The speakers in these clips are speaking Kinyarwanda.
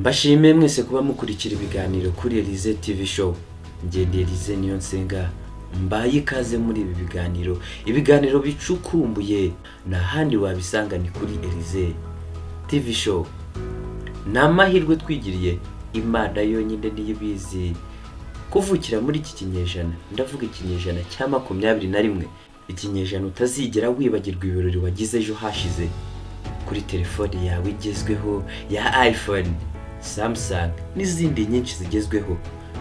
Mbashimiye mwese kuba mukurikira ibiganiro kuri Elize TV show. Ngende Elize niyo nsenga. Mbaye ikaze muri ibi ibiganiro bicukumbuye na handi wabisanga ni kuri Elize TV show. Namahirwe twigiriye, Imana yonyine niyibizi. Kuvukira muri iki kinyejana, ndavuga ikinyejana cya 21, ikinyejana utazigera wibagirwa ibirori wagize ejo hashize. Kuri telefone yawe igezweho ya iPhone, Samsung n'izindi nyinshi zigezweho.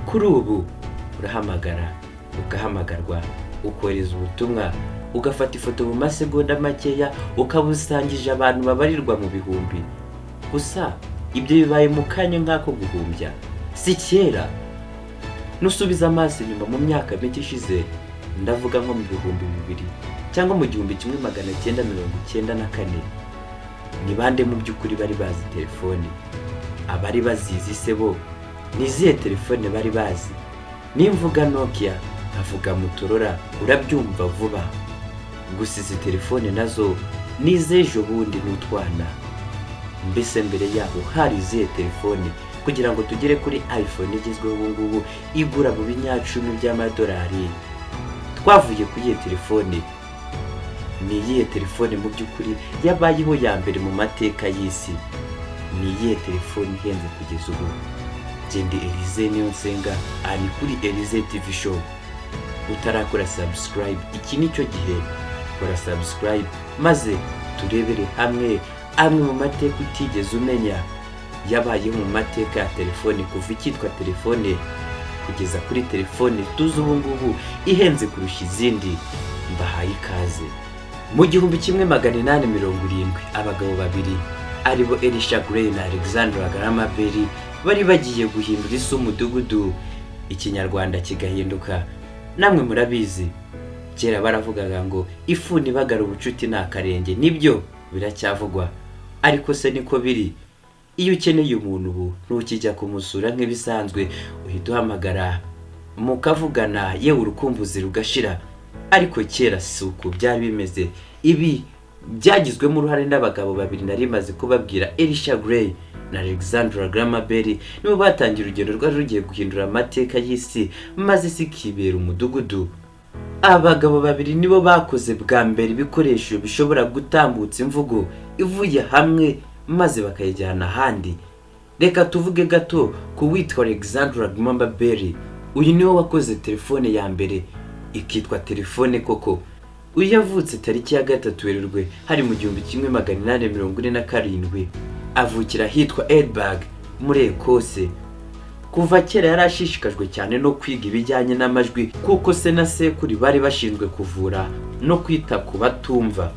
Kuri ubu urahamagara, ugahamagarwa, ukohereza ubutumwa, ugafata ifoto mu masegonda makeya, ukabusangije abantu babarirwa mu bihumbi. Gusa ibyo bibaye mu kanya nk'ako guhumbya, si kera. Nusubiza amaso inyuma mu myaka mike ishize, ndavuga nko mu 2000 cyangwa mu 1994, ni bande mu by'ukuri bari bazi telefone? Abari bazizi se bo nizihe telefone bari bazi? Nimvuga Nokia, nkavuga Motorola, urabyumva vuba. Gusa izi telefone nazo nizejo bundi n'utwana. Mbese mbere yaho hari izihe telefone kugira ngo tugere kuri iPhone igezweho ubu ngubu igura mu binyacumi by'amadolari? Twavuye kuri iyi telefone. Ni iyihe telefone mu by'ukuri yabayeho ya mbere mu mateka y'isi? Ni iyihe telefone ihenze kugeza ubu? Ngende Elize niyo nsenga, ari kuri Elize TV show. Utarakora subscribe, iki nicyo gihe. Kora subscribe maze turebere hamwe amwe mu mateka utigeze umenya yabayeho mu mateka ya telefone, kuva ikitwa telefone kugeza kuri telefone tuzi ubu ngubu ihenze kurusha izindi. Mbahaye ikaze. Mu 1870, abagabo babiri aribo Elisha Gray na Alexander Graham Bell bari bagiye guhindura isi umudugudu, ikinyarwanda kigahinduka. Namwe murabizi, kera baravugaga ngo ifuni bagara ubucuti n'akarenge. Nibyo biracyavugwa, ariko se niko biri? Iyo ukeneye umuntu ubu ntukijya kumusura nk'ibisanzwe, uhita uhamagara mukavugana, yewe urukumbuzi rugashira. Ariko kera si uko byari bimeze. Ibi byagizwemo uruhare n'abagabo babiri nari maze kubabwira, Elisha Gray na Alexander Graham Bell. Nibo batangira urugendo rwari rugiye guhindura amateka y'isi, maze isi kibera umudugudu. Abagabo babiri nibo bakoze bwa mbere ibikoresho bishobora gutambutsa imvugo ivuye hamwe maze bakayijyana ahandi. Reka tuvuge gato ku witwa Alexander Graham Bell. Uyu niwe wakoze telefone ya mbere ikitwa telefone koko. Uyu yavutse tariki ya 3 Werurwe hari mu 1847, avukira hitwa Edinburgh muri Ekose. Kuva kera yarashishikajwe cyane no kwiga ibijyanye n'amajwi, kuko se na sekuru bari bashinzwe kuvura no kwita ku batumva.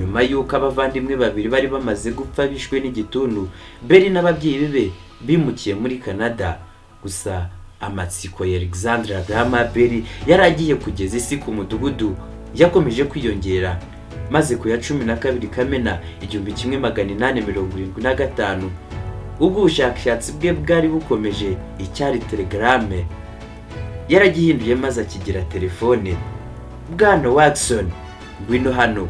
Nyuma y'uko abavandimwe babiri bari bamaze gupfa bishwe n'igituntu, Bell n'ababyeyi be bimukiye muri Canada. Gusa amatsiko ya Alexander Graham Bell yaragiye kugeza isi ku mudugudu yakomeje kwiyongera, maze ku ya 12 Kamena 1875, ubwo ubushakashatsi bwe bwari bukomeje, icyari telegrame yaragihinduye maze akigira telefone. Bwana Watson, ngwino hano.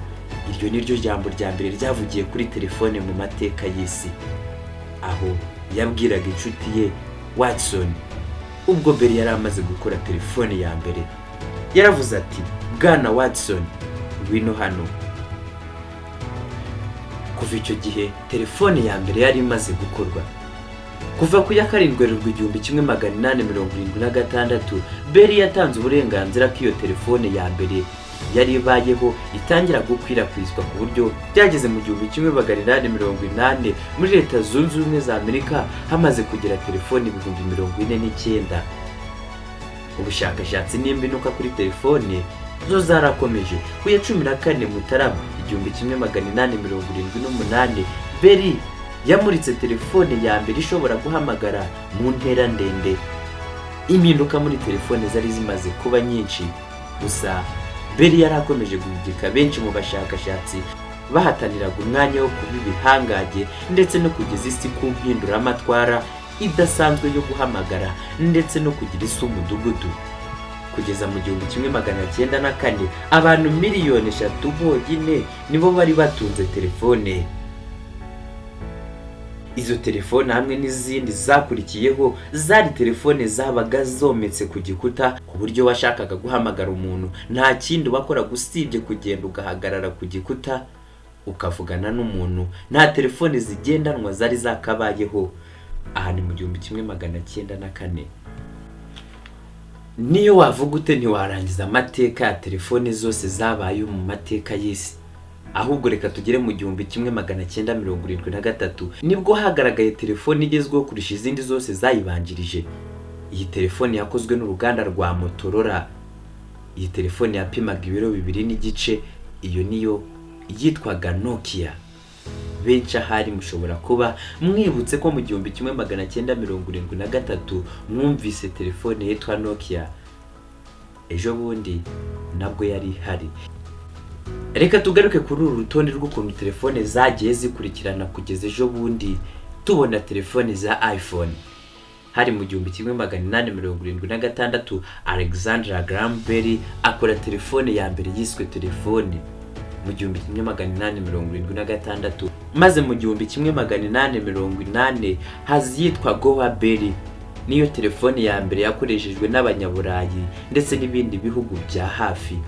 Iryo niryo jambo rya mbere ryavugiye kuri telefone mu mateka y'isi, aho yabwiraga inshuti ye Watson. Ubwo Bell yari amaze gukora telefone ya mbere, yaravuze ati, Bwana Watson, ngwino hano. Kuva icyo gihe telefone ya mbere yari imaze gukorwa. Kuva ku ya 7 Werurwe 1876, Bell yatanze uburenganzira ko iyo telefone ya mbere yari ibayeho itangira gukwirakwizwa, ku buryo byageze mu 1880 muri Leta Zunze Ubumwe za Amerika hamaze kugera telefone 49,000. Ubushakashatsi n'imbinuka kuri telefone zo zarakomeje. Ku ya 14 Mutarama 1878, Bell yamuritse telefone ya mbere ishobora guhamagara mu ntera ndende. Impinduka muri telefone zari zimaze kuba nyinshi, gusa Bell yarakomeje guhigika benshi mu bashakashatsi bahataniraga umwanya wo kuba ibihangage ndetse no kugeza isi ku mpinduramatwara idasanzwe yo guhamagara ndetse no kugira isi umudugudu. Kugeza mu 1904, abantu miliyoni 3 bonyine nibo bari batunze telefone. Izo telefone hamwe n'izindi zakurikiyeho zari telefone zabaga zometse ku gikuta, ku buryo washakaga guhamagara umuntu nta kindi wakora gusibye kugenda ugahagarara ku gikuta ukavugana n'umuntu. Nta telefone zigendanwa zari zakabayeho. Aha ni mu 1904. Niyo wavuga ute ntiwarangiza amateka ya telefone zose zabayeho mu mateka y'isi. Ahubwo reka tugere mu 1973 nibwo hagaragaye telefone igezweho kurusha izindi zose zayibanjirije. Iyi telefone yakozwe n'uruganda rwa Motorola. Iyi telefone yapimaga ibiro 2.5. Iyo niyo yitwaga Nokia. Benshi ahari mushobora kuba mwibutse ko mu 1973 mwumvise telefone yitwa Nokia. Ejo bundi nabwo yari ihari. Reka tugaruke kuri uru rutonde rw'ukuntu telefone zagiye zikurikirana kugeza ejo bundi tubona telefone za iPhone. Hari mu 1876 Alexander Graham Bell akora telefone ya mbere yiswe telefone mu 1876, maze mu 1880 hazitwa Goa Bell. Niyo telefone ya mbere yakoreshejwe n'abanyaburayi ndetse n'ibindi bihugu bya hafi.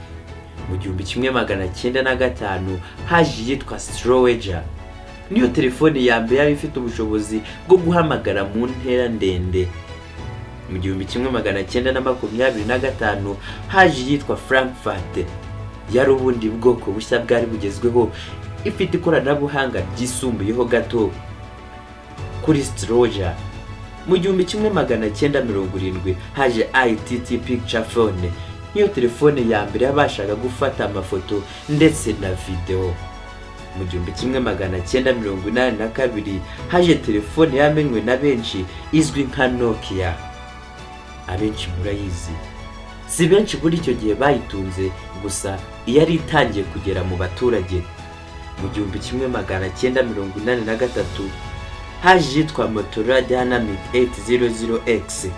Mu 1905 haje yitwa Stroweger. Niyo telefone ya mbere yari ifite ubushobozi bwo guhamagara mu ntera ndende. Mu 1925 haje yitwa Frankfurt. Yari ubundi bwoko bushya bwari bugezweho, ifite ikoranabuhanga ryisumbuyeho gato kuri Stroweger. Mu 1970 haje ITT Picture Phone. Niyo telefone ya mbere yabashaga gufata amafoto ndetse na video. Mu 1982 haje telefone yamenywe na benshi izwi nka Nokia. Abenshi murayizi. Si benshi muri icyo gihe bayitunze, gusa yari itangiye kugera mu baturage. Mu 1983 haje yitwa Motorola Dynamic 800X.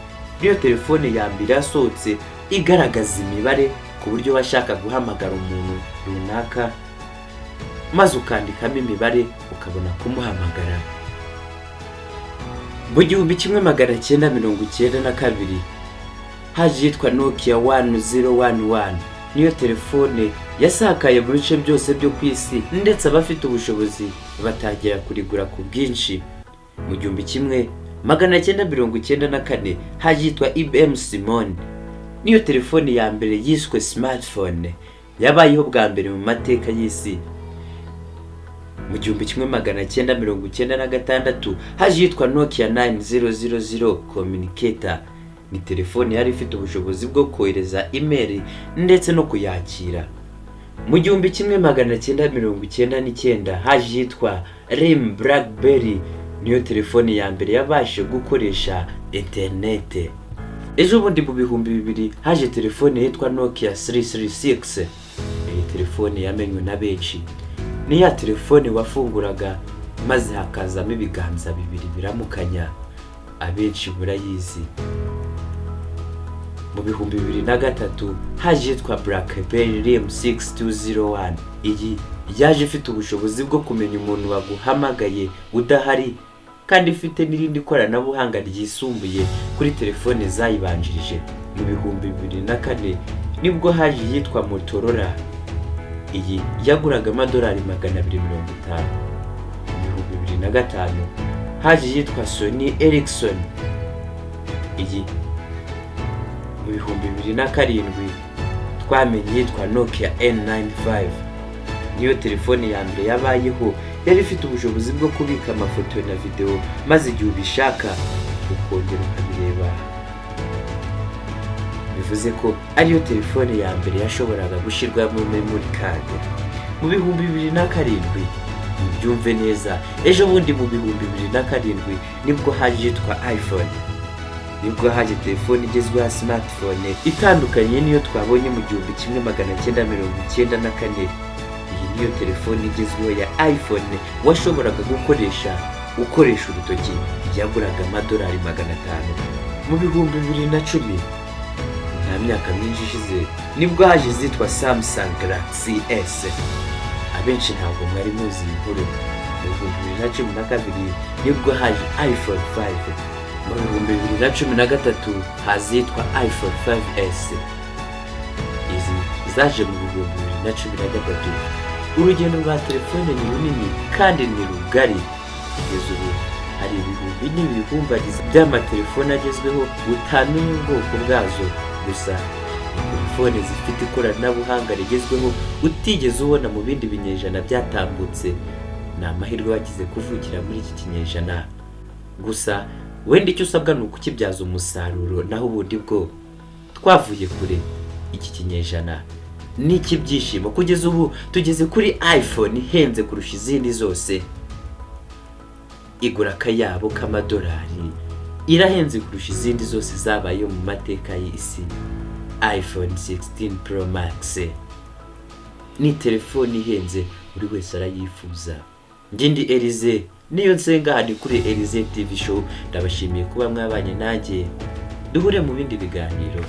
Niyo telefone ya mbere yasohotse igaragaza imibare ku buryo washaka guhamagara umuntu runaka maze ukandikamo imibare ukabona kumuhamagara. Mu 1992 haje yitwa Nokia 1011. Niyo telefone yasakaye mu bice byose byo ku isi ndetse abafite ubushobozi batagera kurigura ku bwinshi. Mu 1994 haje yitwa IBM Simon. Niyo telefone ya mbere yiswe smartphone yabayeho bwa mbere mu mateka y'isi. Mu 1996 haje yitwa Nokia 9000 Communicator. Ni telefone yari ifite ubushobozi bwo kohereza email ndetse no kuyakira. Mu 1999 haje yitwa RIM Blackberry. Niyo telefone ya mbere yabashe gukoresha internet. Ejo bundi mu 2000 haje telefone yitwa Nokia 336. Iyi telefone yamenywe na benshi. Ni ya telefone wafunguraga maze hakazamo ibiganza bibiri biramukanya. Abenshi murayizi. Mu 2003 haje yitwa BlackBerry RIM 6201. Iyi yaje ifite ubushobozi bwo kumenya umuntu waguhamagaye udahari, kandi ifite n'irindi koranabuhanga ryisumbuye kuri telefone zayibanjirije. Mu 2004 nibwo haje yitwa Motorola. Iyi yaguraga $250. Mu 2005 haje yitwa Sony Ericsson. Iyi mu 2007 twamenye yitwa Nokia N95. Niyo telefone ya mbere yabayeho yari ifite ubushobozi bwo kubika amafoto na video, maze igihe ubishaka ukongera ukabireba. Bivuze ko ariyo telefone ya mbere yashoboraga gushyirwamo memory card. Mu 2007 mubyumve neza, ejo bundi mu 2007 nibwo haje yitwa iPhone. Nibwo haje telefone igezweho ya smartphone itandukanye niyo twabonye mu 1994. Iyi niyo telefone igezweho ya iPhone washoboraga gukoresha ukoresha urutoki, yaguraga $500. Mu 2010 nta myaka myinshi ishize nibwo haje zitwa Samsung Galaxy S. Abenshi ntabwo mwari muzi inkuru. Mu 2012 nibwo haje iPhone 5. Mu 2013 hazitwa iPhone 5S. Izi zaje mu 2013. Urugendo rwa telefone ni runini kandi ni rugari. Kugeza ubu hari ibihumbi n'ibihumbagiza by'amatelefone agezweho utamenya ubwoko bwazo. Gusa telefone zifite ikoranabuhanga rigezweho utigeze ubona mu bindi binyejana byatambutse. Ni amahirwe wagize kuvukira muri iki kinyejana. Gusa wenda icyo usabwa ni ukukibyaza umusaruro, naho ubundi bwo twavuye kure. Iki kinyejana ni icy'ibyishimo. Kugeza ubu tugeze kuri iPhone ihenze kurusha izindi zose. Igura akayabo k'amadolari, irahenze kurusha izindi zose zabayeho mu mateka y'isi. iPhone 16 Pro Max ni telefone ihenze buri wese arayifuza. Ndi Elize, niyo nsenga hadi kuri Elize TV show. Ndabashimiye kuba mwabanye nanjye. Duhure mu bindi biganiro.